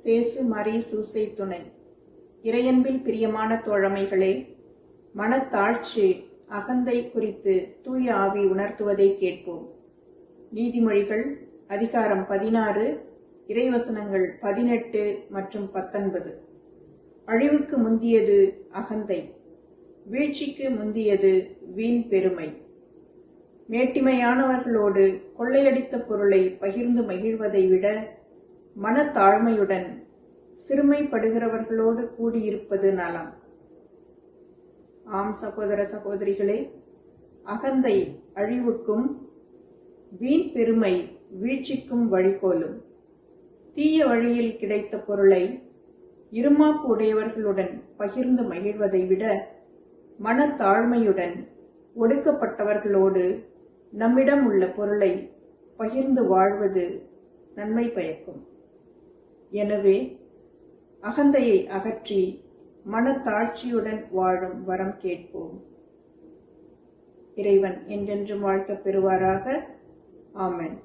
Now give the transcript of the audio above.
சேசு மரி சூசை துணை. இறையன்பில் பிரியமான தோழமைகளே, மனத்தாழ்ச்சி அகந்தை குறித்து தூய ஆவி உணர்த்துவதை கேட்போம். நீதிமொழிகள் அதிகாரம் 16, இறைவசனங்கள் 18 மற்றும் 19. அழிவுக்கு முந்தியது அகந்தை, வீழ்ச்சிக்கு முந்தியது வீண் பெருமை. மேட்டிமையானவர்களோடு கொள்ளையடித்த பொருளை பகிர்ந்து மகிழ்வதை விட மனத்தாழ்மையுடன் சிறுமைப்படுகிறவர்களோடு கூடியிருப்பது நலம். ஆம் சகோதர சகோதரிகளே, அகந்தை அழிவுக்கும் வீண் பெருமை வீழ்ச்சிக்கும் வழிகோலும். தீய வழியில் கிடைத்த பொருளை இருமாப்பு உடையவர்களுடன் பகிர்ந்து மகிழ்வதை விட மனத்தாழ்மையுடன் ஒடுக்கப்பட்டவர்களோடு நம்மிடம் உள்ள பொருளை பகிர்ந்து வாழ்வது நன்மை பயக்கும். எனவே அகந்தையை அகற்றி மனத்தாழ்ச்சியுடன் வாழும் வரம் கேட்போம். இறைவன் என்றென்றும் வாழ்க்கப் பெறுவாராக. ஆமென்.